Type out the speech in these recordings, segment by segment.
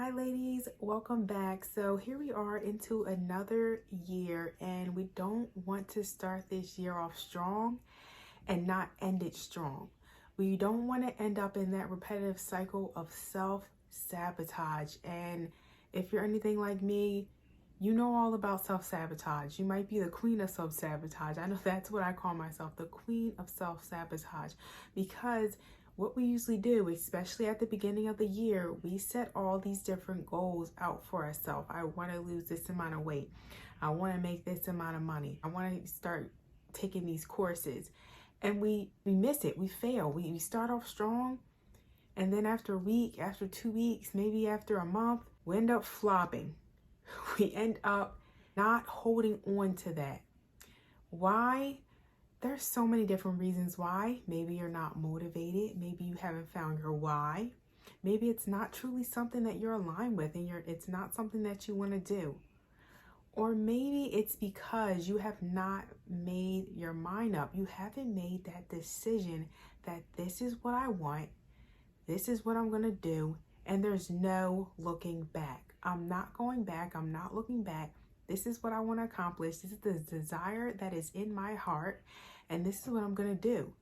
Hi ladies, welcome back. So here we are into another year, and we don't want to start this year off strong and not end it strong. We don't want to end up in that repetitive cycle of self-sabotage. And if you're anything like me, you know all about self-sabotage. You might be the queen of self-sabotage. I know that's what I call myself, the queen of self-sabotage, because what we usually do, especially at the beginning of the year, we set all these different goals out for ourselves. I want to lose this amount of weight. I want to make this amount of money. I want to start taking these courses. And we miss it. We fail. We start off strong. And then after a week, after 2 weeks, maybe after a month, we end up flopping. We end up not holding on to that. Why? There's so many different reasons why. Maybe you're not motivated. Maybe you haven't found your why. Maybe it's not truly something that you're aligned with and it's not something that you want to do. Or maybe it's because you have not made your mind up. You haven't made that decision that this is what I want. This is what I'm going to do. And there's no looking back. I'm not going back. I'm not looking back. This is what I want to accomplish. This is the desire that is in my heart. And this is what I'm going to do.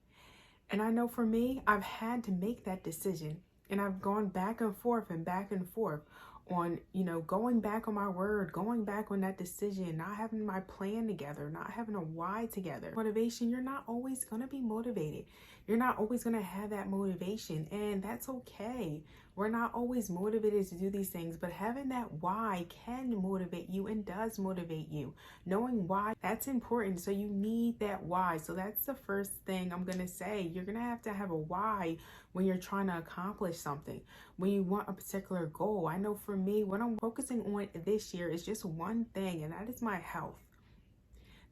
And I know for me, I've had to make that decision. And I've gone back and forth on, going back on my word, going back on that decision, not having my plan together, not having a why together. Motivation, you're not always going to be motivated. You're not always going to have that motivation, and that's okay. We're not always motivated to do these things, but having that why can motivate you and does motivate you. Knowing why, that's important. So you need that why. So that's the first thing I'm going to say. You're going to have a why when you're trying to accomplish something, when you want a particular goal. I know for me, what I'm focusing on this year is just one thing, and that is my health.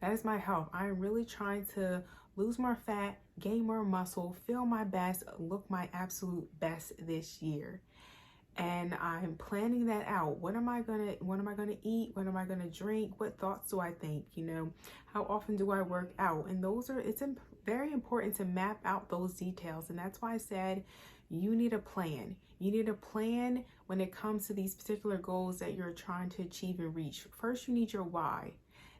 That is my health. I'm really trying to lose more fat, gain more muscle, feel my best, look my absolute best this year. And I'm planning that out. What am I gonna eat? What am I gonna drink? What thoughts do I think? How often do I work out? And it's very important to map out those details. And that's why I said you need a plan. You need a plan when it comes to these particular goals that you're trying to achieve and reach. First, you need your why.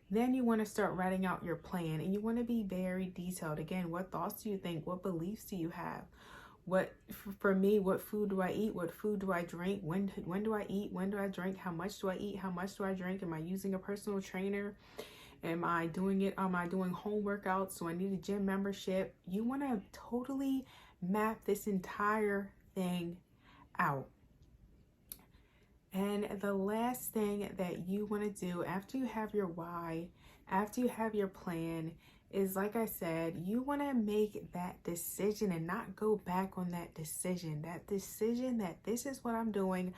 Then you want to start writing out your plan, and you want to be very detailed. Again, what thoughts do you think? What beliefs do you have? For me, what food do I eat? What food do I drink? When do I eat? When do I drink? How much do I eat? How much do I drink? Am I using a personal trainer? Am I doing home workouts? Do I need a gym membership? You want to totally map this entire thing out. And the last thing that you want to do after you have your why, after you have your plan, is, like I said, you want to make that decision and not go back on that decision. That decision that this is what I'm doing.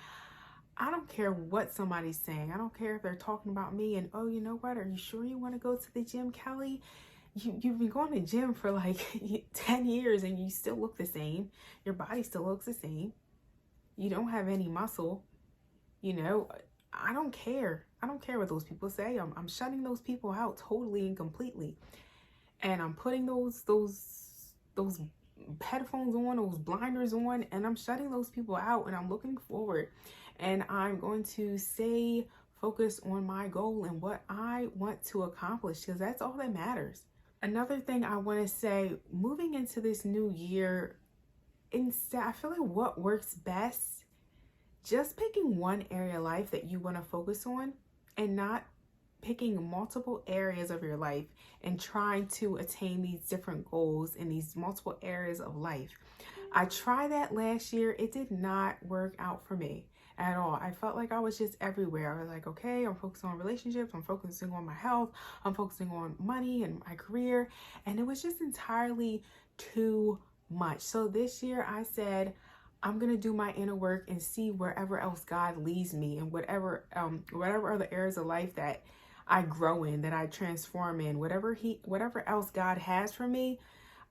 I don't care what somebody's saying. I don't care if they're talking about me and, oh, you know what? Are you sure you want to go to the gym, Kelly? You've been going to the gym for like 10 years and you still look the same. Your body still looks the same. You don't have any muscle. I don't care. I don't care what those people say. I'm shutting those people out totally and completely. And I'm putting those headphones on, those blinders on, and I'm shutting those people out, and I'm looking forward. And I'm going to stay focused on my goal and what I want to accomplish, because that's all that matters. Another thing I want to say, moving into this new year, I feel like what works best, just picking one area of life that you want to focus on and not picking multiple areas of your life and trying to attain these different goals in these multiple areas of life. I tried that last year. It did not work out for me at all. I felt like I was just everywhere. I was like, okay, I'm focusing on relationships. I'm focusing on my health. I'm focusing on money and my career. And it was just entirely too much. So this year I said, I'm going to do my inner work and see wherever else God leads me, and whatever other areas of life that I grow in, that I transform in, whatever else God has for me,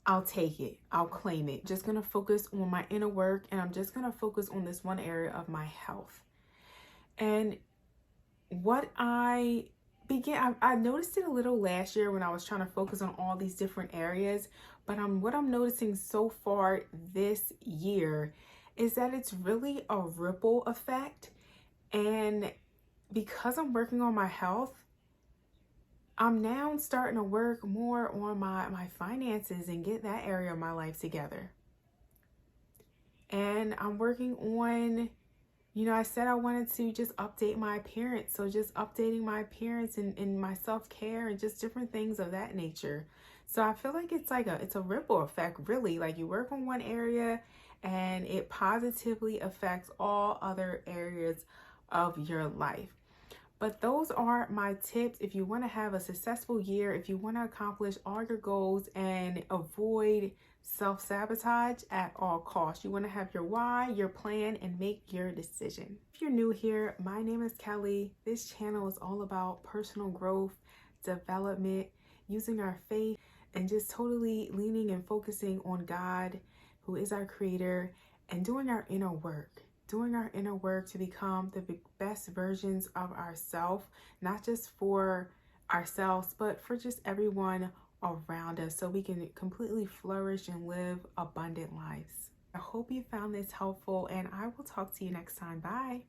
I'll take it. I'll claim it. Just going to focus on my inner work, and I'm just going to focus on this one area of my health. And what I noticed it a little last year when I was trying to focus on all these different areas, but what I'm noticing so far this year is that it's really a ripple effect. And because I'm working on my health, I'm now starting to work more on my finances and get that area of my life together. And I'm working on, I said I wanted to just update my appearance. So just updating my appearance and my self-care and just different things of that nature. So I feel like it's a ripple effect, really. Like, you work on one area and it positively affects all other areas of your life. But those are my tips if you want to have a successful year, if you want to accomplish all your goals and avoid self-sabotage at all costs. You want to have your why, your plan, and make your decision. If you're new here, my name is Kelly. This channel is all about personal growth, development, using our faith, and just totally leaning and focusing on God, who is our creator, and doing our inner work. Doing our inner work to become the best versions of ourselves, not just for ourselves, but for just everyone around us, so we can completely flourish and live abundant lives. I hope you found this helpful, and I will talk to you next time. Bye.